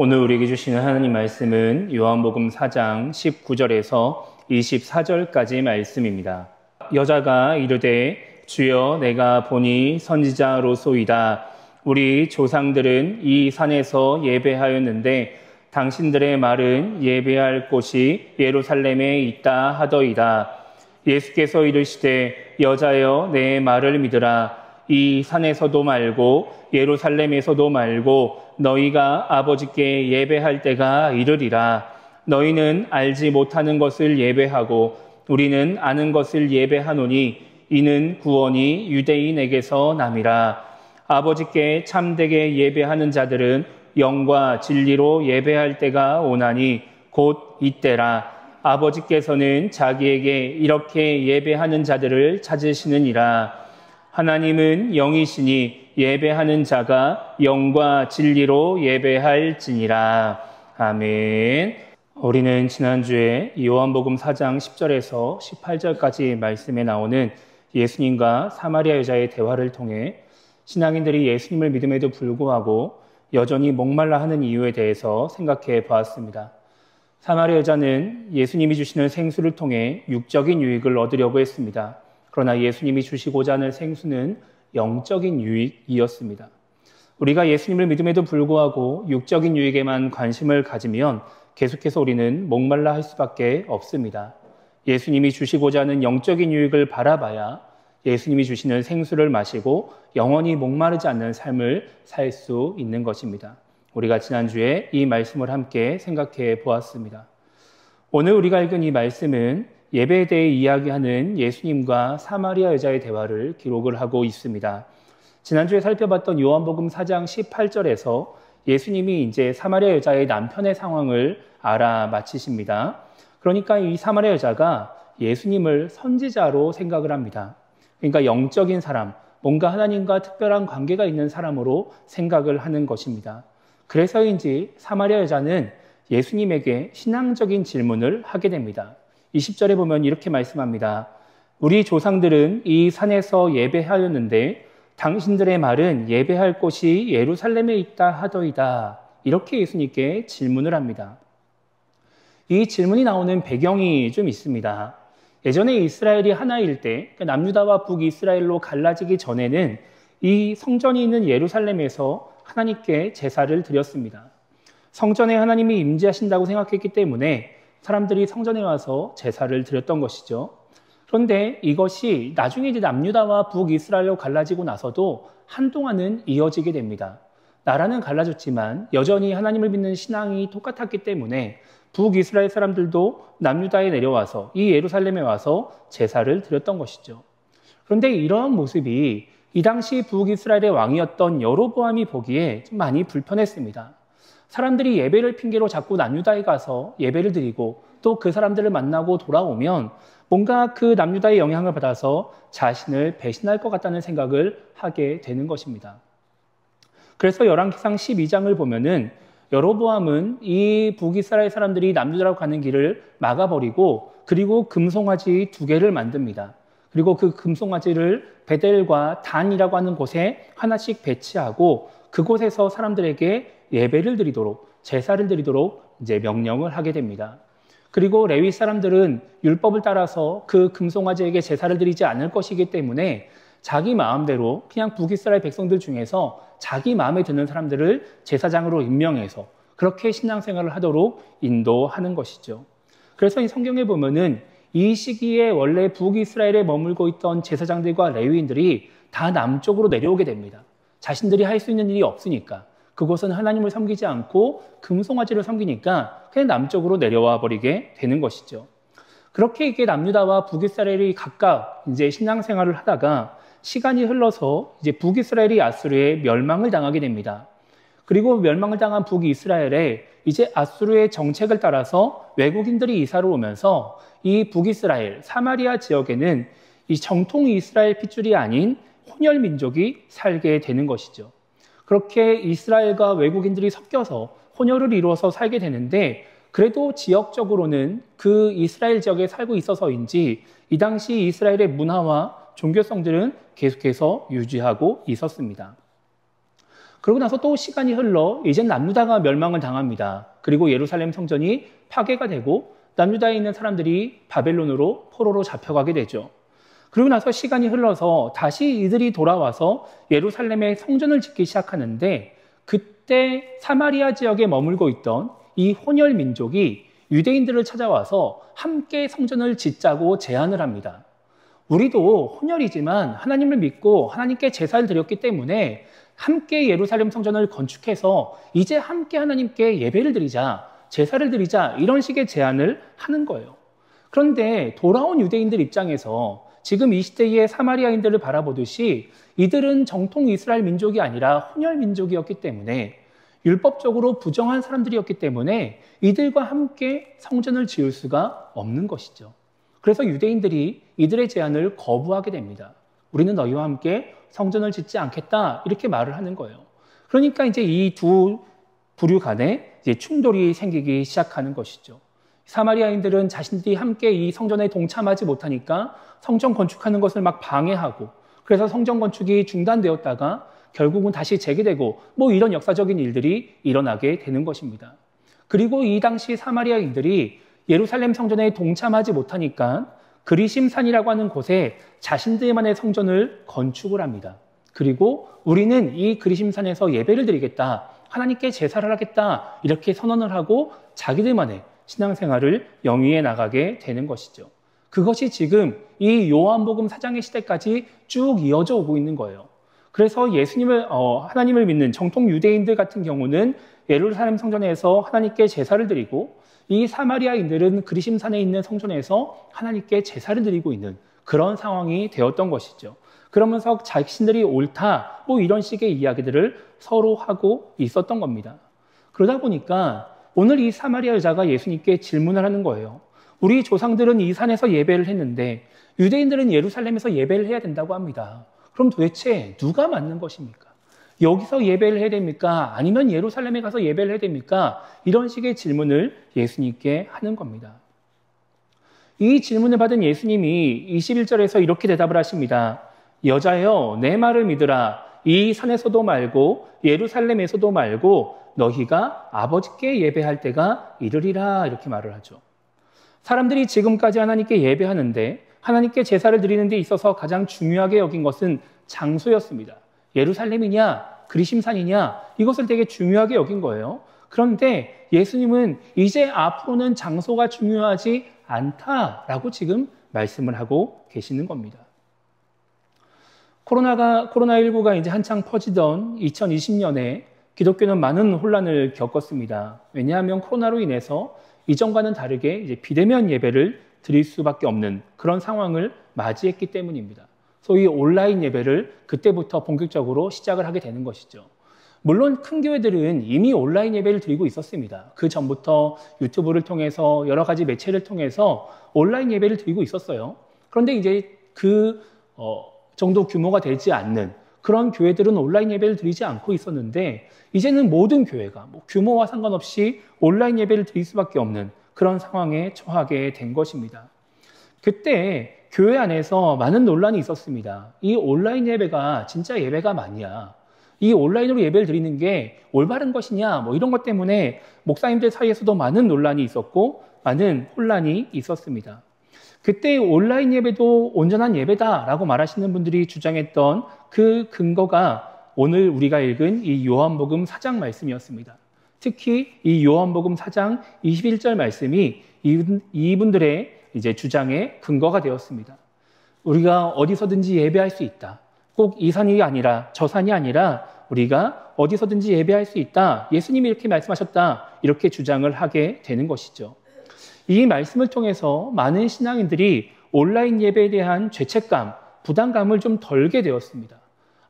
오늘 우리에게 주시는 하나님 말씀은 요한복음 4장 19절에서 24절까지 말씀입니다. 여자가 이르되 주여 내가 보니 선지자로소이다. 우리 조상들은 이 산에서 예배하였는데 당신들의 말은 예배할 곳이 예루살렘에 있다 하더이다. 예수께서 이르시되 여자여 내 말을 믿으라. 이 산에서도 말고 예루살렘에서도 말고 너희가 아버지께 예배할 때가 이르리라. 너희는 알지 못하는 것을 예배하고 우리는 아는 것을 예배하노니 이는 구원이 유대인에게서 남이라. 아버지께 참되게 예배하는 자들은 영과 진리로 예배할 때가 오나니 곧 이때라. 아버지께서는 자기에게 이렇게 예배하는 자들을 찾으시느니라. 하나님은 영이시니 예배하는 자가 영과 진리로 예배할지니라. 아멘. 우리는 지난주에 요한복음 4장 10절에서 18절까지 말씀에 나오는 예수님과 사마리아 여자의 대화를 통해 신앙인들이 예수님을 믿음에도 불구하고 여전히 목말라 하는 이유에 대해서 생각해 보았습니다. 사마리아 여자는 예수님이 주시는 생수를 통해 육적인 유익을 얻으려고 했습니다. 그러나 예수님이 주시고자 하는 생수는 영적인 유익이었습니다. 우리가 예수님을 믿음에도 불구하고 육적인 유익에만 관심을 가지면 계속해서 우리는 목말라 할 수밖에 없습니다. 예수님이 주시고자 하는 영적인 유익을 바라봐야 예수님이 주시는 생수를 마시고 영원히 목마르지 않는 삶을 살 수 있는 것입니다. 우리가 지난주에 이 말씀을 함께 생각해 보았습니다. 오늘 우리가 읽은 이 말씀은 예배에 대해 이야기하는 예수님과 사마리아 여자의 대화를 기록을 하고 있습니다. 지난주에 살펴봤던 요한복음 4장 18절에서 예수님이 이제 사마리아 여자의 남편의 상황을 알아맞히십니다. 그러니까 이 사마리아 여자가 예수님을 선지자로 생각을 합니다. 그러니까 영적인 사람, 뭔가 하나님과 특별한 관계가 있는 사람으로 생각을 하는 것입니다. 그래서인지 사마리아 여자는 예수님에게 신앙적인 질문을 하게 됩니다. 20절에 보면 이렇게 말씀합니다. 우리 조상들은 이 산에서 예배하였는데 당신들의 말은 예배할 곳이 예루살렘에 있다 하더이다. 이렇게 예수님께 질문을 합니다. 이 질문이 나오는 배경이 좀 있습니다. 예전에 이스라엘이 하나일 때 남유다와 북이스라엘로 갈라지기 전에는 이 성전이 있는 예루살렘에서 하나님께 제사를 드렸습니다. 성전에 하나님이 임재하신다고 생각했기 때문에 사람들이 성전에 와서 제사를 드렸던 것이죠. 그런데 이것이 나중에 이제 남유다와 북이스라엘로 갈라지고 나서도 한동안은 이어지게 됩니다. 나라는 갈라졌지만 여전히 하나님을 믿는 신앙이 똑같았기 때문에 북이스라엘 사람들도 남유다에 내려와서 이 예루살렘에 와서 제사를 드렸던 것이죠. 그런데 이러한 모습이 이 당시 북이스라엘의 왕이었던 여로보암이 보기에 좀 많이 불편했습니다. 사람들이 예배를 핑계로 자꾸 남유다에 가서 예배를 드리고 또 그 사람들을 만나고 돌아오면 뭔가 그 남유다의 영향을 받아서 자신을 배신할 것 같다는 생각을 하게 되는 것입니다. 그래서 열왕기상 12장을 보면은 여로보암은 이 북이스라엘 사람들이 남유다로 가는 길을 막아버리고 그리고 금송아지 2개를 만듭니다. 그리고 그 금송아지를 베델과 단이라고 하는 곳에 하나씩 배치하고 그곳에서 사람들에게 예배를 드리도록 제사를 드리도록 이제 명령을 하게 됩니다. 그리고 레위 사람들은 율법을 따라서 그 금송아지에게 제사를 드리지 않을 것이기 때문에 자기 마음대로 그냥 북이스라엘 백성들 중에서 자기 마음에 드는 사람들을 제사장으로 임명해서 그렇게 신앙생활을 하도록 인도하는 것이죠. 그래서 이 성경에 보면은 이 시기에 원래 북이스라엘에 머물고 있던 제사장들과 레위인들이 다 남쪽으로 내려오게 됩니다. 자신들이 할 수 있는 일이 없으니까. 그곳은 하나님을 섬기지 않고 금송아지를 섬기니까 그냥 남쪽으로 내려와 버리게 되는 것이죠. 그렇게 이게 남유다와 북이스라엘이 각각 이제 신앙생활을 하다가 시간이 흘러서 이제 북이스라엘이 아수르에 멸망을 당하게 됩니다. 그리고 멸망을 당한 북이스라엘에 이제 아수르의 정책을 따라서 외국인들이 이사를 오면서 이 북이스라엘, 사마리아 지역에는 이 정통 이스라엘 핏줄이 아닌 혼혈 민족이 살게 되는 것이죠. 그렇게 이스라엘과 외국인들이 섞여서 혼혈을 이루어서 살게 되는데 그래도 지역적으로는 그 이스라엘 지역에 살고 있어서인지 이 당시 이스라엘의 문화와 종교성들은 계속해서 유지하고 있었습니다. 그러고 나서 또 시간이 흘러 이제 남유다가 멸망을 당합니다. 그리고 예루살렘 성전이 파괴가 되고 남유다에 있는 사람들이 바벨론으로 포로로 잡혀가게 되죠. 그리고 나서 시간이 흘러서 다시 이들이 돌아와서 예루살렘의 성전을 짓기 시작하는데 그때 사마리아 지역에 머물고 있던 이 혼혈 민족이 유대인들을 찾아와서 함께 성전을 짓자고 제안을 합니다. 우리도 혼혈이지만 하나님을 믿고 하나님께 제사를 드렸기 때문에 함께 예루살렘 성전을 건축해서 이제 함께 하나님께 예배를 드리자, 제사를 드리자 이런 식의 제안을 하는 거예요. 그런데 돌아온 유대인들 입장에서 지금 이 시대의 사마리아인들을 바라보듯이 이들은 정통 이스라엘 민족이 아니라 혼혈 민족이었기 때문에 율법적으로 부정한 사람들이었기 때문에 이들과 함께 성전을 지을 수가 없는 것이죠. 그래서 유대인들이 이들의 제안을 거부하게 됩니다. 우리는 너희와 함께 성전을 짓지 않겠다 이렇게 말을 하는 거예요. 그러니까 이제 이 두 부류 간에 이제 충돌이 생기기 시작하는 것이죠. 사마리아인들은 자신들이 함께 이 성전에 동참하지 못하니까 성전 건축하는 것을 막 방해하고 그래서 성전 건축이 중단되었다가 결국은 다시 재개되고 뭐 이런 역사적인 일들이 일어나게 되는 것입니다. 그리고 이 당시 사마리아인들이 예루살렘 성전에 동참하지 못하니까 그리심산이라고 하는 곳에 자신들만의 성전을 건축을 합니다. 그리고 우리는 이 그리심산에서 예배를 드리겠다, 하나님께 제사를 하겠다 이렇게 선언을 하고 자기들만의 신앙생활을 영위해 나가게 되는 것이죠. 그것이 지금 이 요한복음 4장의 시대까지 쭉 이어져 오고 있는 거예요. 그래서 하나님을 믿는 정통 유대인들 같은 경우는 예루살렘 성전에서 하나님께 제사를 드리고 이 사마리아인들은 그리심산에 있는 성전에서 하나님께 제사를 드리고 있는 그런 상황이 되었던 것이죠. 그러면서 자신들이 옳다 뭐 이런 식의 이야기들을 서로 하고 있었던 겁니다. 그러다 보니까 오늘 이 사마리아 여자가 예수님께 질문을 하는 거예요. 우리 조상들은 이 산에서 예배를 했는데 유대인들은 예루살렘에서 예배를 해야 된다고 합니다. 그럼 도대체 누가 맞는 것입니까? 여기서 예배를 해야 됩니까? 아니면 예루살렘에 가서 예배를 해야 됩니까? 이런 식의 질문을 예수님께 하는 겁니다. 이 질문을 받은 예수님이 21절에서 이렇게 대답을 하십니다. 여자여, 내 말을 믿으라. 이 산에서도 말고 예루살렘에서도 말고 너희가 아버지께 예배할 때가 이르리라 이렇게 말을 하죠. 사람들이 지금까지 하나님께 예배하는데 하나님께 제사를 드리는 데 있어서 가장 중요하게 여긴 것은 장소였습니다. 예루살렘이냐 그리심산이냐 이것을 되게 중요하게 여긴 거예요. 그런데 예수님은 이제 앞으로는 장소가 중요하지 않다라고 지금 말씀을 하고 계시는 겁니다. 코로나19가 이제 한창 퍼지던 2020년에 기독교는 많은 혼란을 겪었습니다. 왜냐하면 코로나로 인해서 이전과는 다르게 이제 비대면 예배를 드릴 수밖에 없는 그런 상황을 맞이했기 때문입니다. 소위 온라인 예배를 그때부터 본격적으로 시작을 하게 되는 것이죠. 물론 큰 교회들은 이미 온라인 예배를 드리고 있었습니다. 그 전부터 유튜브를 통해서 여러 가지 매체를 통해서 온라인 예배를 드리고 있었어요. 그런데 이제 그 정도 규모가 되지 않는 그런 교회들은 온라인 예배를 드리지 않고 있었는데 이제는 모든 교회가 규모와 상관없이 온라인 예배를 드릴 수밖에 없는 그런 상황에 처하게 된 것입니다. 그때 교회 안에서 많은 논란이 있었습니다. 이 온라인 예배가 진짜 예배가 맞냐? 이 온라인으로 예배를 드리는 게 올바른 것이냐? 이런 것 때문에 목사님들 사이에서도 많은 논란이 있었고 많은 혼란이 있었습니다. 그때 온라인 예배도 온전한 예배다라고 말하시는 분들이 주장했던 그 근거가 오늘 우리가 읽은 이 요한복음 4장 말씀이었습니다. 특히 이 요한복음 4장 21절 말씀이 이분들의 이제 주장의 근거가 되었습니다. 우리가 어디서든지 예배할 수 있다. 꼭 이 산이 아니라 저 산이 아니라 우리가 어디서든지 예배할 수 있다. 예수님이 이렇게 말씀하셨다. 이렇게 주장을 하게 되는 것이죠. 이 말씀을 통해서 많은 신앙인들이 온라인 예배에 대한 죄책감, 부담감을 좀 덜게 되었습니다.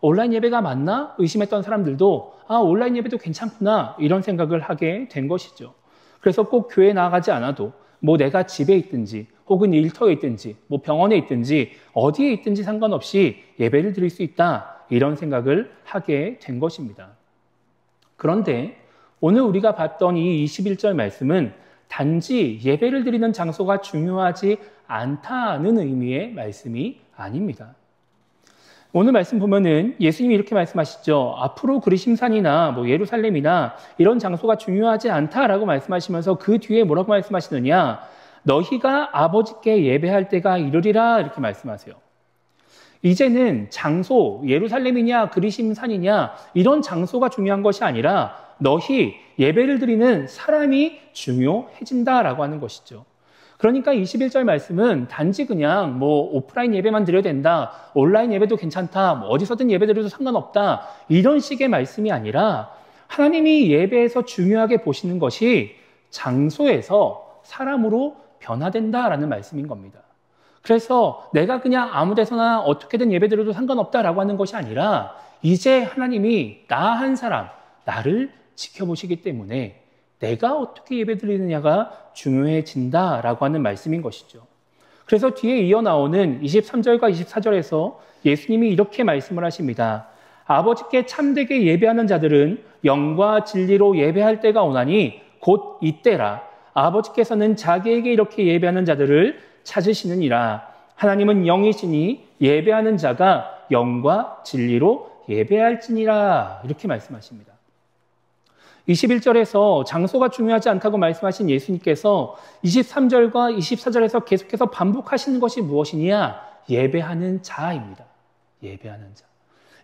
온라인 예배가 맞나? 의심했던 사람들도 온라인 예배도 괜찮구나 이런 생각을 하게 된 것이죠. 그래서 꼭 교회에 나가지 않아도 내가 집에 있든지 혹은 일터에 있든지 병원에 있든지 어디에 있든지 상관없이 예배를 드릴 수 있다 이런 생각을 하게 된 것입니다. 그런데 오늘 우리가 봤던 이 21절 말씀은 단지 예배를 드리는 장소가 중요하지 않다는 의미의 말씀이 아닙니다. 오늘 말씀 보면은 예수님이 이렇게 말씀하시죠. 앞으로 그리심산이나 예루살렘이나 이런 장소가 중요하지 않다라고 말씀하시면서 그 뒤에 뭐라고 말씀하시느냐? 너희가 아버지께 예배할 때가 이르리라 이렇게 말씀하세요. 이제는 장소, 예루살렘이냐 그리심산이냐 이런 장소가 중요한 것이 아니라 너희 예배를 드리는 사람이 중요해진다라고 하는 것이죠. 그러니까 21절 말씀은 단지 그냥 오프라인 예배만 드려야 된다, 온라인 예배도 괜찮다, 어디서든 예배 드려도 상관없다 이런 식의 말씀이 아니라 하나님이 예배에서 중요하게 보시는 것이 장소에서 사람으로 변화된다라는 말씀인 겁니다. 그래서 내가 그냥 아무 데서나 어떻게든 예배 드려도 상관없다라고 하는 것이 아니라 이제 하나님이 나 한 사람, 나를 지켜보시기 때문에 내가 어떻게 예배드리느냐가 중요해진다라고 하는 말씀인 것이죠. 그래서 뒤에 이어 나오는 23절과 24절에서 예수님이 이렇게 말씀을 하십니다. 아버지께 참되게 예배하는 자들은 영과 진리로 예배할 때가 오나니 곧 이때라. 아버지께서는 자기에게 이렇게 예배하는 자들을 찾으시느니라. 하나님은 영이시니 예배하는 자가 영과 진리로 예배할지니라. 이렇게 말씀하십니다. 21절에서 장소가 중요하지 않다고 말씀하신 예수님께서 23절과 24절에서 계속해서 반복하시는 것이 무엇이냐? 예배하는 자입니다. 예배하는 자.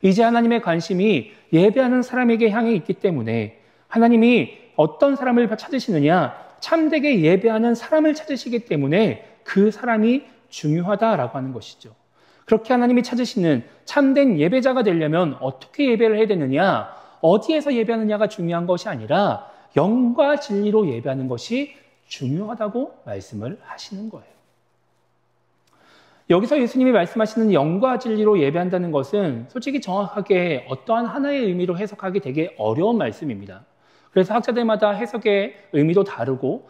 이제 하나님의 관심이 예배하는 사람에게 향해 있기 때문에 하나님이 어떤 사람을 찾으시느냐? 참되게 예배하는 사람을 찾으시기 때문에 그 사람이 중요하다라고 하는 것이죠. 그렇게 하나님이 찾으시는 참된 예배자가 되려면 어떻게 예배를 해야 되느냐? 어디에서 예배하느냐가 중요한 것이 아니라 영과 진리로 예배하는 것이 중요하다고 말씀을 하시는 거예요. 여기서 예수님이 말씀하시는 영과 진리로 예배한다는 것은 솔직히 정확하게 어떠한 하나의 의미로 해석하기 되게 어려운 말씀입니다. 그래서 학자들마다 해석의 의미도 다르고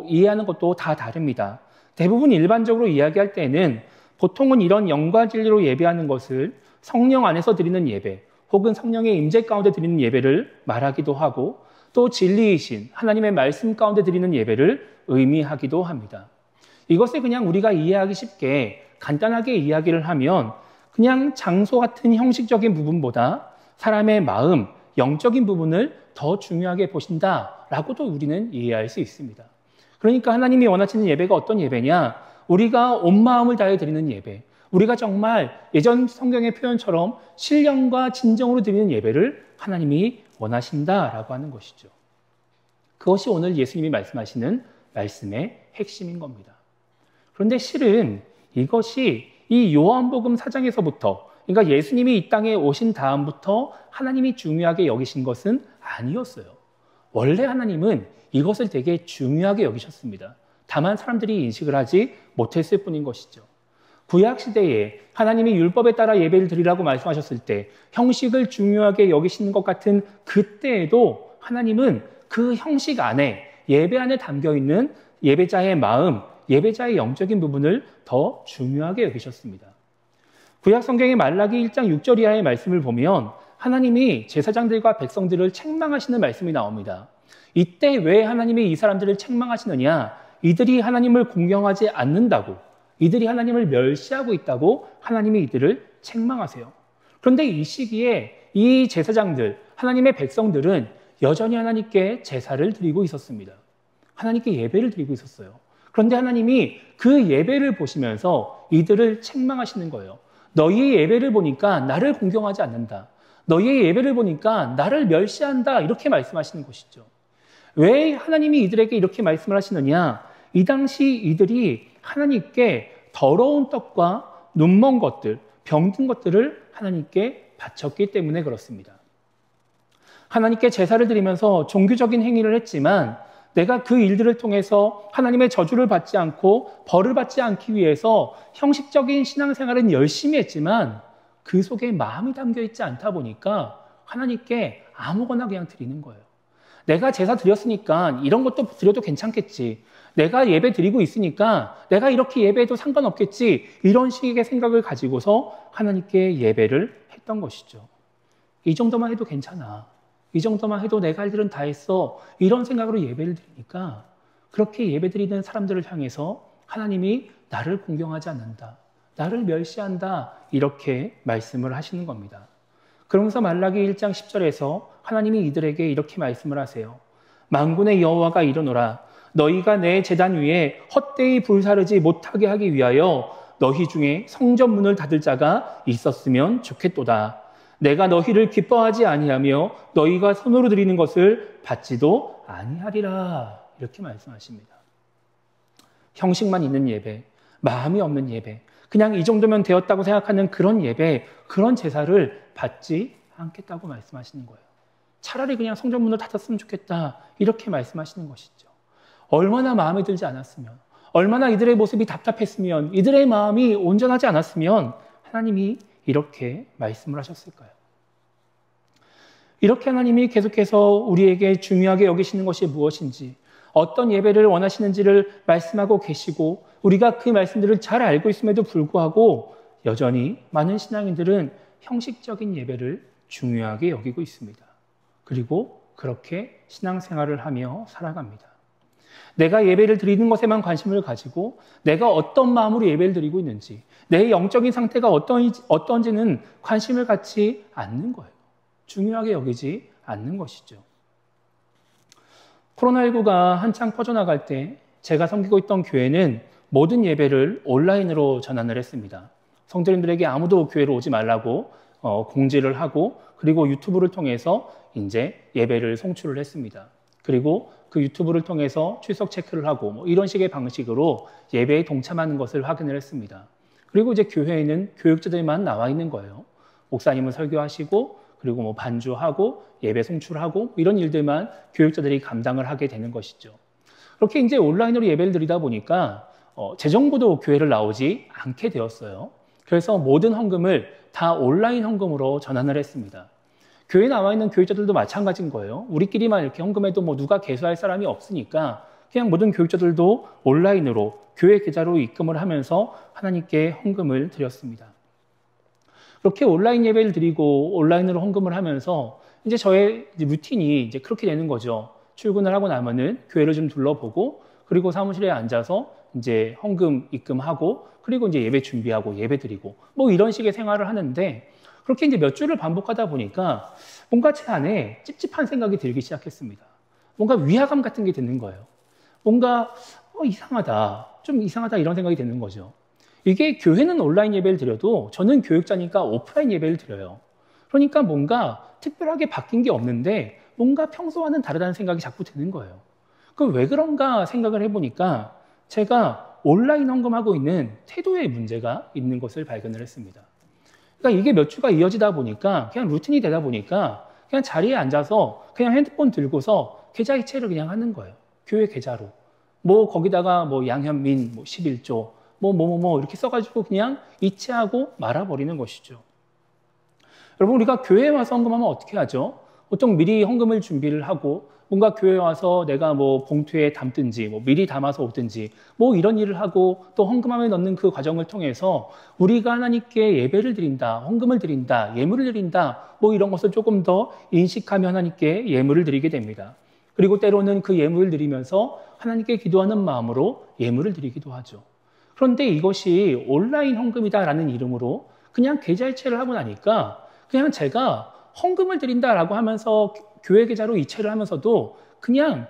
이해하는 것도 다 다릅니다. 대부분 일반적으로 이야기할 때는 보통은 이런 영과 진리로 예배하는 것을 성령 안에서 드리는 예배 혹은 성령의 임재 가운데 드리는 예배를 말하기도 하고 또 진리이신 하나님의 말씀 가운데 드리는 예배를 의미하기도 합니다. 이것을 그냥 우리가 이해하기 쉽게 간단하게 이야기를 하면 그냥 장소 같은 형식적인 부분보다 사람의 마음, 영적인 부분을 더 중요하게 보신다라고도 우리는 이해할 수 있습니다. 그러니까 하나님이 원하시는 예배가 어떤 예배냐? 우리가 온 마음을 다해 드리는 예배, 우리가 정말 예전 성경의 표현처럼 신령과 진정으로 드리는 예배를 하나님이 원하신다라고 하는 것이죠. 그것이 오늘 예수님이 말씀하시는 말씀의 핵심인 겁니다. 그런데 실은 이것이 이 요한복음 4장에서부터, 그러니까 예수님이 이 땅에 오신 다음부터 하나님이 중요하게 여기신 것은 아니었어요. 원래 하나님은 이것을 되게 중요하게 여기셨습니다. 다만 사람들이 인식을 하지 못했을 뿐인 것이죠. 구약시대에 하나님이 율법에 따라 예배를 드리라고 말씀하셨을 때 형식을 중요하게 여기시는 것 같은 그때에도 하나님은 그 형식 안에 예배 안에 담겨있는 예배자의 마음, 예배자의 영적인 부분을 더 중요하게 여기셨습니다. 구약 성경의 말라기 1장 6절 이하의 말씀을 보면 하나님이 제사장들과 백성들을 책망하시는 말씀이 나옵니다. 이때 왜 하나님이 이 사람들을 책망하시느냐? 이들이 하나님을 공경하지 않는다고, 이들이 하나님을 멸시하고 있다고 하나님이 이들을 책망하세요. 그런데 이 시기에 이 제사장들, 하나님의 백성들은 여전히 하나님께 제사를 드리고 있었습니다. 하나님께 예배를 드리고 있었어요. 그런데 하나님이 그 예배를 보시면서 이들을 책망하시는 거예요. 너희의 예배를 보니까 나를 공경하지 않는다. 너희의 예배를 보니까 나를 멸시한다. 이렇게 말씀하시는 것이죠. 왜 하나님이 이들에게 이렇게 말씀을 하시느냐? 이 당시 이들이 하나님께 더러운 떡과 눈먼 것들, 병든 것들을 하나님께 바쳤기 때문에 그렇습니다. 하나님께 제사를 드리면서 종교적인 행위를 했지만 내가 그 일들을 통해서 하나님의 저주를 받지 않고 벌을 받지 않기 위해서 형식적인 신앙생활은 열심히 했지만 그 속에 마음이 담겨있지 않다 보니까 하나님께 아무거나 그냥 드리는 거예요. 내가 제사 드렸으니까 이런 것도 드려도 괜찮겠지. 내가 예배 드리고 있으니까 내가 이렇게 예배해도 상관없겠지. 이런 식의 생각을 가지고서 하나님께 예배를 했던 것이죠. 이 정도만 해도 괜찮아. 이 정도만 해도 내가 할 일은 다 했어. 이런 생각으로 예배를 드리니까 그렇게 예배 드리는 사람들을 향해서 하나님이 나를 공경하지 않는다. 나를 멸시한다. 이렇게 말씀을 하시는 겁니다. 그러면서 말라기 1장 10절에서 하나님이 이들에게 이렇게 말씀을 하세요. 만군의 여호와가 이르노라. 너희가 내 제단 위에 헛되이 불사르지 못하게 하기 위하여 너희 중에 성전문을 닫을 자가 있었으면 좋겠도다. 내가 너희를 기뻐하지 아니하며 너희가 손으로 드리는 것을 받지도 아니하리라. 이렇게 말씀하십니다. 형식만 있는 예배, 마음이 없는 예배, 그냥 이 정도면 되었다고 생각하는 그런 예배, 그런 제사를 받지 않겠다고 말씀하시는 거예요. 차라리 그냥 성전문을 닫았으면 좋겠다. 이렇게 말씀하시는 것이죠. 얼마나 마음에 들지 않았으면, 얼마나 이들의 모습이 답답했으면, 이들의 마음이 온전하지 않았으면 하나님이 이렇게 말씀을 하셨을까요? 이렇게 하나님이 계속해서 우리에게 중요하게 여기시는 것이 무엇인지, 어떤 예배를 원하시는지를 말씀하고 계시고 우리가 그 말씀들을 잘 알고 있음에도 불구하고 여전히 많은 신앙인들은 형식적인 예배를 중요하게 여기고 있습니다. 그리고 그렇게 신앙생활을 하며 살아갑니다. 내가 예배를 드리는 것에만 관심을 가지고 내가 어떤 마음으로 예배를 드리고 있는지, 내 영적인 상태가 어떤지는 관심을 갖지 않는 거예요. 중요하게 여기지 않는 것이죠. 코로나19가 한창 퍼져나갈 때 제가 섬기고 있던 교회는 모든 예배를 온라인으로 전환을 했습니다. 성도님들에게 아무도 교회로 오지 말라고 공지를 하고, 그리고 유튜브를 통해서 이제 예배를 송출을 했습니다. 그리고 그 유튜브를 통해서 출석 체크를 하고 이런 식의 방식으로 예배에 동참하는 것을 확인을 했습니다. 그리고 이제 교회에는 교육자들만 나와 있는 거예요. 목사님은 설교하시고, 그리고 반주하고 예배 송출하고 이런 일들만 교육자들이 감당을 하게 되는 것이죠. 그렇게 이제 온라인으로 예배를 드리다 보니까 재정부도 교회를 나오지 않게 되었어요. 그래서 모든 헌금을 다 온라인 헌금으로 전환을 했습니다. 교회에 나와 있는 교육자들도 마찬가지인 거예요. 우리끼리만 이렇게 헌금해도 누가 개수할 사람이 없으니까 그냥 모든 교육자들도 온라인으로 교회 계좌로 입금을 하면서 하나님께 헌금을 드렸습니다. 그렇게 온라인 예배를 드리고 온라인으로 헌금을 하면서 이제 저의 루틴이 이제 그렇게 되는 거죠. 출근을 하고 나면은 교회를 좀 둘러보고, 그리고 사무실에 앉아서 이제 헌금 입금하고, 그리고 이제 예배 준비하고 예배 드리고 이런 식의 생활을 하는데, 그렇게 이제 몇 주를 반복하다 보니까 뭔가 제 안에 찝찝한 생각이 들기 시작했습니다. 뭔가 위화감 같은 게 드는 거예요. 뭔가 이상하다, 좀 이상하다 이런 생각이 드는 거죠. 이게 교회는 온라인 예배를 드려도 저는 교육자니까 오프라인 예배를 드려요. 그러니까 뭔가 특별하게 바뀐 게 없는데 뭔가 평소와는 다르다는 생각이 자꾸 드는 거예요. 그럼 왜 그런가 생각을 해보니까 제가 온라인 헌금하고 있는 태도에 문제가 있는 것을 발견을 했습니다. 그러니까 이게 몇 주가 이어지다 보니까 그냥 루틴이 되다 보니까 그냥 자리에 앉아서 그냥 핸드폰 들고서 계좌 이체를 그냥 하는 거예요. 교회 계좌로. 거기다가 양현민 11조 이렇게 써가지고 그냥 이체하고 말아버리는 것이죠. 여러분, 우리가 교회에 와서 헌금하면 어떻게 하죠? 보통 미리 헌금을 준비를 하고 뭔가 교회에 와서 내가 봉투에 담든지 미리 담아서 오든지 이런 일을 하고 또 헌금함에 넣는 그 과정을 통해서 우리가 하나님께 예배를 드린다, 헌금을 드린다, 예물을 드린다 이런 것을 조금 더 인식하며 하나님께 예물을 드리게 됩니다. 그리고 때로는 그 예물을 드리면서 하나님께 기도하는 마음으로 예물을 드리기도 하죠. 그런데 이것이 온라인 헌금이다라는 이름으로 그냥 계좌 이체를 하고 나니까 그냥 제가 헌금을 드린다라고 하면서 교회 계좌로 이체를 하면서도 그냥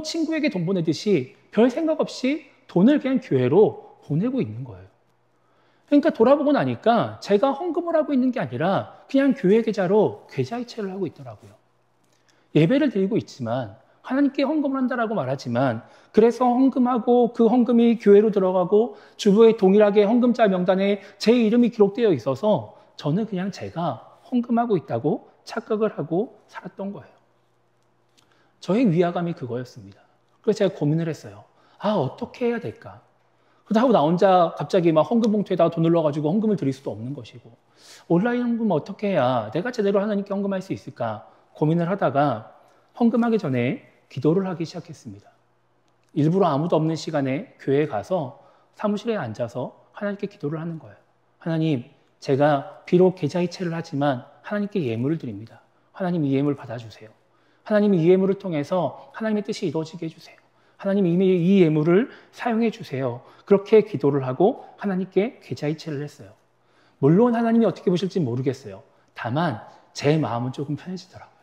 친구에게 돈 보내듯이 별 생각 없이 돈을 그냥 교회로 보내고 있는 거예요. 그러니까 돌아보고 나니까 제가 헌금을 하고 있는 게 아니라 그냥 교회 계좌로 계좌 이체를 하고 있더라고요. 예배를 드리고 있지만 하나님께 헌금을 한다라고 말하지만, 그래서 헌금하고 그 헌금이 교회로 들어가고 주부에 동일하게 헌금자 명단에 제 이름이 기록되어 있어서 저는 그냥 제가 헌금하고 있다고 착각을 하고 살았던 거예요. 저의 위화감이 그거였습니다. 그래서 제가 고민을 했어요. 어떻게 해야 될까? 그러다 나 혼자 갑자기 헌금 봉투에다가 돈을 넣어가지고 헌금을 드릴 수도 없는 것이고, 온라인 헌금 어떻게 해야 내가 제대로 하나님께 헌금할 수 있을까 고민을 하다가 헌금하기 전에 기도를 하기 시작했습니다. 일부러 아무도 없는 시간에 교회에 가서 사무실에 앉아서 하나님께 기도를 하는 거예요. 하나님, 제가 비록 계좌 이체를 하지만 하나님께 예물을 드립니다. 하나님, 이 예물 받아주세요. 하나님, 이 예물을 통해서 하나님의 뜻이 이루어지게 해주세요. 하나님 이미 이 예물을 사용해 주세요. 그렇게 기도를 하고 하나님께 계좌이체를 했어요. 물론 하나님이 어떻게 보실지 모르겠어요. 다만 제 마음은 조금 편해지더라고요.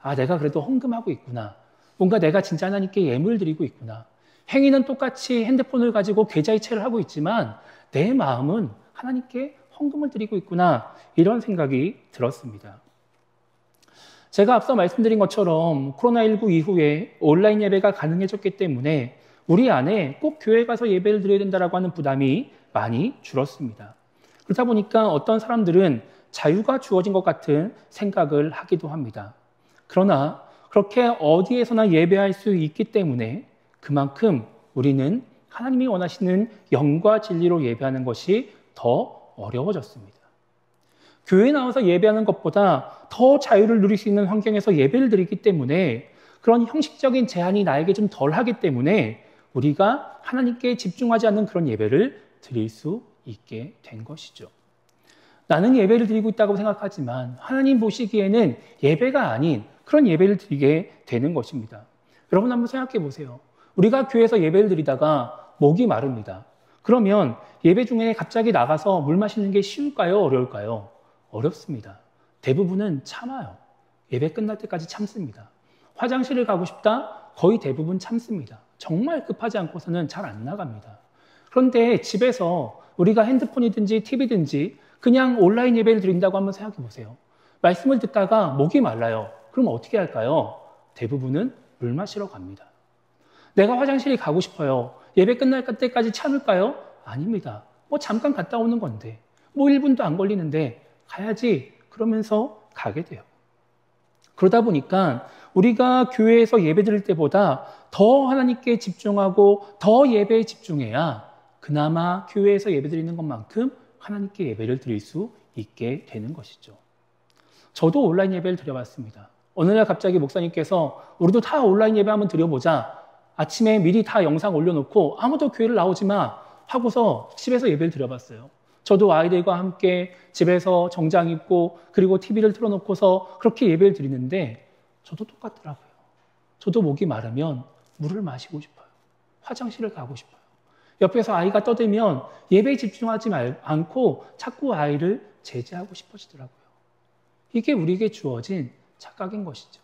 아, 내가 그래도 헌금하고 있구나. 뭔가 내가 진짜 하나님께 예물 드리고 있구나. 행위는 똑같이 핸드폰을 가지고 계좌이체를 하고 있지만 내 마음은 하나님께 헌금을 드리고 있구나. 이런 생각이 들었습니다. 제가 앞서 말씀드린 것처럼 코로나19 이후에 온라인 예배가 가능해졌기 때문에 우리 안에 꼭 교회 가서 예배를 드려야 된다고 하는 부담이 많이 줄었습니다. 그렇다 보니까 어떤 사람들은 자유가 주어진 것 같은 생각을 하기도 합니다. 그러나 그렇게 어디에서나 예배할 수 있기 때문에 그만큼 우리는 하나님이 원하시는 영과 진리로 예배하는 것이 더 어려워졌습니다. 교회에 나와서 예배하는 것보다 더 자유를 누릴 수 있는 환경에서 예배를 드리기 때문에 그런 형식적인 제한이 나에게 좀 덜하기 때문에 우리가 하나님께 집중하지 않는 그런 예배를 드릴 수 있게 된 것이죠. 나는 예배를 드리고 있다고 생각하지만 하나님 보시기에는 예배가 아닌 그런 예배를 드리게 되는 것입니다. 여러분 한번 생각해 보세요. 우리가 교회에서 예배를 드리다가 목이 마릅니다. 그러면 예배 중에 갑자기 나가서 물 마시는 게 쉬울까요? 어려울까요? 어렵습니다. 대부분은 참아요. 예배 끝날 때까지 참습니다. 화장실을 가고 싶다? 거의 대부분 참습니다. 정말 급하지 않고서는 잘 안 나갑니다. 그런데 집에서 우리가 핸드폰이든지 TV든지 그냥 온라인 예배를 드린다고 한번 생각해 보세요. 말씀을 듣다가 목이 말라요. 그럼 어떻게 할까요? 대부분은 물 마시러 갑니다. 내가 화장실에 가고 싶어요. 예배 끝날 때까지 참을까요? 아닙니다. 잠깐 갔다 오는 건데 1분도 안 걸리는데 가야지 그러면서 가게 돼요. 그러다 보니까 우리가 교회에서 예배 드릴 때보다 더 하나님께 집중하고 더 예배에 집중해야 그나마 교회에서 예배 드리는 것만큼 하나님께 예배를 드릴 수 있게 되는 것이죠. 저도 온라인 예배를 드려봤습니다. 어느 날 갑자기 목사님께서 우리도 다 온라인 예배 한번 드려보자. 아침에 미리 다 영상 올려놓고 아무도 교회를 나오지 마 하고서 집에서 예배를 드려봤어요. 저도 아이들과 함께 집에서 정장 입고 그리고 TV를 틀어놓고서 그렇게 예배를 드리는데 저도 똑같더라고요. 저도 목이 마르면 물을 마시고 싶어요. 화장실을 가고 싶어요. 옆에서 아이가 떠들면 예배에 집중하지 않고 자꾸 아이를 제지하고 싶어지더라고요. 이게 우리에게 주어진 착각인 것이죠.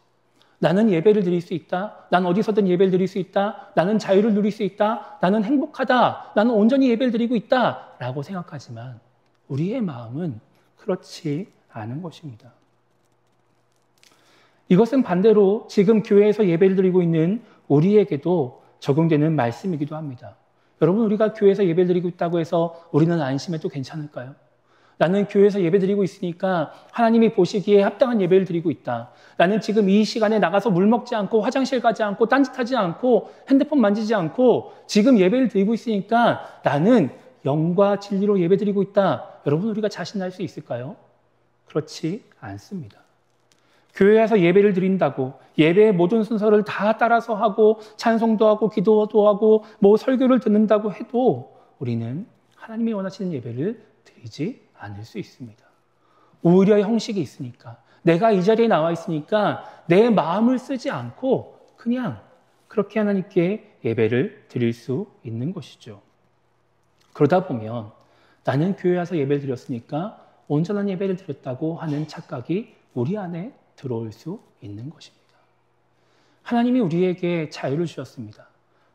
나는 예배를 드릴 수 있다. 난 어디서든 예배를 드릴 수 있다. 나는 자유를 누릴 수 있다. 나는 행복하다. 나는 온전히 예배를 드리고 있다. 라고 생각하지만 우리의 마음은 그렇지 않은 것입니다. 이것은 반대로 지금 교회에서 예배를 드리고 있는 우리에게도 적용되는 말씀이기도 합니다. 여러분, 우리가 교회에서 예배를 드리고 있다고 해서 우리는 안심해도 괜찮을까요? 나는 교회에서 예배 드리고 있으니까 하나님이 보시기에 합당한 예배를 드리고 있다. 나는 지금 이 시간에 나가서 물 먹지 않고 화장실 가지 않고 딴짓하지 않고 핸드폰 만지지 않고 지금 예배를 드리고 있으니까 나는 영과 진리로 예배 드리고 있다. 여러분, 우리가 자신할 수 있을까요? 그렇지 않습니다. 교회에 와서 예배를 드린다고 예배의 모든 순서를 다 따라서 하고 찬송도 하고 기도도 하고 설교를 듣는다고 해도 우리는 하나님이 원하시는 예배를 드리지 않을 수 있습니다. 오히려 형식이 있으니까 내가 이 자리에 나와 있으니까 내 마음을 쓰지 않고 그냥 그렇게 하나님께 예배를 드릴 수 있는 것이죠. 그러다 보면 나는 교회에 와서 예배를 드렸으니까 온전한 예배를 드렸다고 하는 착각이 우리 안에 들어올 수 있는 것입니다. 하나님이 우리에게 자유를 주셨습니다.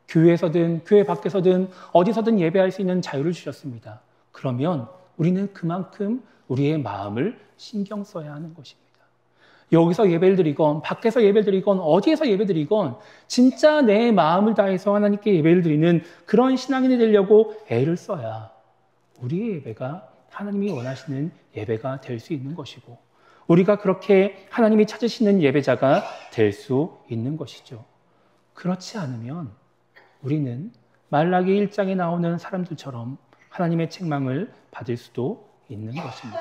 교회에서든 교회 밖에서든 어디서든 예배할 수 있는 자유를 주셨습니다. 그러면 우리는 그만큼 우리의 마음을 신경 써야 하는 것입니다. 여기서 예배를 드리건 밖에서 예배를 드리건 어디에서 예배 드리건 진짜 내 마음을 다해서 하나님께 예배를 드리는 그런 신앙인이 되려고 애를 써야 우리의 예배가 하나님이 원하시는 예배가 될 수 있는 것이고 우리가 그렇게 하나님이 찾으시는 예배자가 될 수 있는 것이죠. 그렇지 않으면 우리는 말라기 1장에 나오는 사람들처럼 하나님의 책망을 받을 수도 있는 것입니다.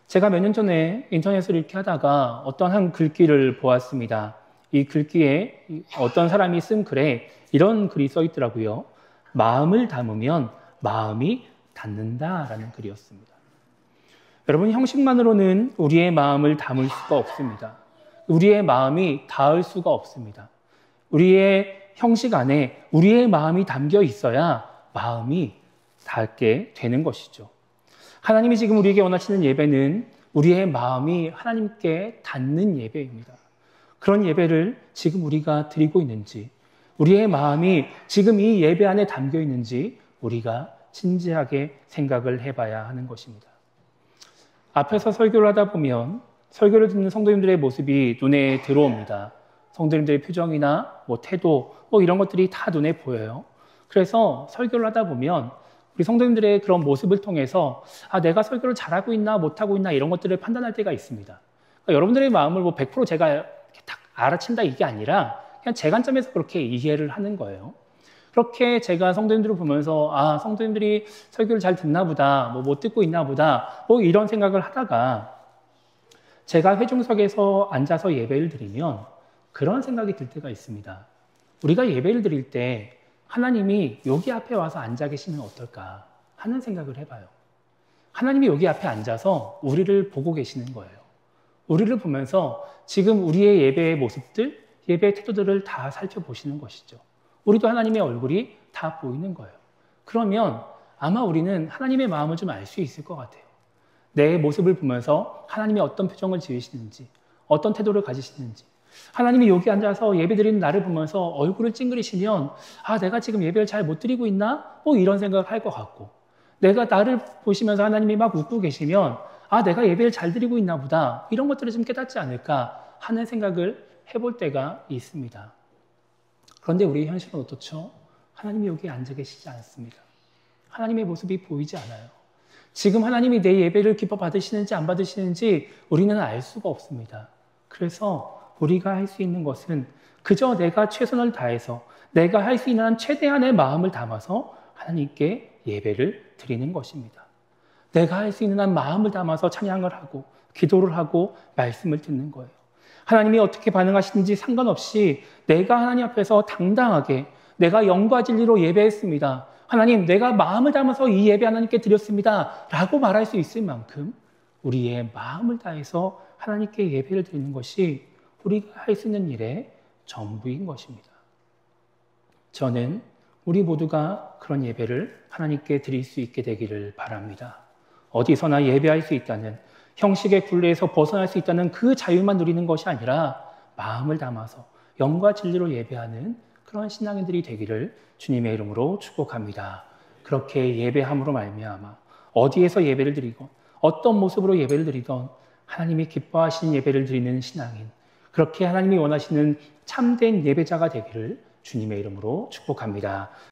제가 몇 년 전에 인터넷을 이렇게 하다가 어떤 한 글귀를 보았습니다. 이 글귀에 어떤 사람이 쓴 글에 이런 글이 써 있더라고요. 마음을 담으면 마음이 닿는다라는 글이었습니다. 여러분, 형식만으로는 우리의 마음을 담을 수가 없습니다. 우리의 마음이 닿을 수가 없습니다. 우리의 형식 안에 우리의 마음이 담겨 있어야 마음이 닿게 되는 것이죠. 하나님이 지금 우리에게 원하시는 예배는 우리의 마음이 하나님께 닿는 예배입니다. 그런 예배를 지금 우리가 드리고 있는지, 우리의 마음이 지금 이 예배 안에 담겨 있는지 우리가 진지하게 생각을 해봐야 하는 것입니다. 앞에서 설교를 하다 보면 설교를 듣는 성도님들의 모습이 눈에 들어옵니다. 성도님들의 표정이나 태도 이런 것들이 다 눈에 보여요. 그래서 설교를 하다 보면 우리 성도님들의 그런 모습을 통해서 내가 설교를 잘하고 있나 못하고 있나 이런 것들을 판단할 때가 있습니다. 그러니까 여러분들의 마음을 100% 제가 이렇게 딱 알아챈다 이게 아니라 그냥 제 관점에서 그렇게 이해를 하는 거예요. 그렇게 제가 성도님들을 보면서 성도님들이 설교를 잘 듣나 보다, 못 듣고 있나 보다 이런 생각을 하다가 제가 회중석에서 앉아서 예배를 드리면 그런 생각이 들 때가 있습니다. 우리가 예배를 드릴 때 하나님이 여기 앞에 와서 앉아 계시면 어떨까 하는 생각을 해봐요. 하나님이 여기 앞에 앉아서 우리를 보고 계시는 거예요. 우리를 보면서 지금 우리의 예배의 모습들, 예배의 태도들을 다 살펴보시는 것이죠. 우리도 하나님의 얼굴이 다 보이는 거예요. 그러면 아마 우리는 하나님의 마음을 좀 알 수 있을 것 같아요. 내 모습을 보면서 하나님이 어떤 표정을 지으시는지, 어떤 태도를 가지시는지, 하나님이 여기 앉아서 예배드리는 나를 보면서 얼굴을 찡그리시면 내가 지금 예배를 잘 못 드리고 있나? 이런 생각을 할 것 같고, 내가 나를 보시면서 하나님이 막 웃고 계시면 내가 예배를 잘 드리고 있나 보다, 이런 것들을 좀 깨닫지 않을까 하는 생각을 해볼 때가 있습니다. 그런데 우리의 현실은 어떻죠? 하나님이 여기 앉아 계시지 않습니다. 하나님의 모습이 보이지 않아요. 지금 하나님이 내 예배를 기뻐 받으시는지 안 받으시는지 우리는 알 수가 없습니다. 그래서 우리가 할 수 있는 것은 그저 내가 최선을 다해서 내가 할 수 있는 한 최대한의 마음을 담아서 하나님께 예배를 드리는 것입니다. 내가 할 수 있는 한 마음을 담아서 찬양을 하고 기도를 하고 말씀을 듣는 거예요. 하나님이 어떻게 반응하시는지 상관없이 내가 하나님 앞에서 당당하게 내가 영과 진리로 예배했습니다. 하나님, 내가 마음을 담아서 이 예배 하나님께 드렸습니다. 라고 말할 수 있을 만큼 우리의 마음을 다해서 하나님께 예배를 드리는 것이 우리가 할 수 있는 일의 전부인 것입니다. 저는 우리 모두가 그런 예배를 하나님께 드릴 수 있게 되기를 바랍니다. 어디서나 예배할 수 있다는, 형식의 굴레에서 벗어날 수 있다는 그 자유만 누리는 것이 아니라 마음을 담아서 영과 진리로 예배하는 그런 신앙인들이 되기를 주님의 이름으로 축복합니다. 그렇게 예배함으로 말미암아 어디에서 예배를 드리건 어떤 모습으로 예배를 드리던 하나님이 기뻐하시는 예배를 드리는 신앙인, 그렇게 하나님이 원하시는 참된 예배자가 되기를 주님의 이름으로 축복합니다.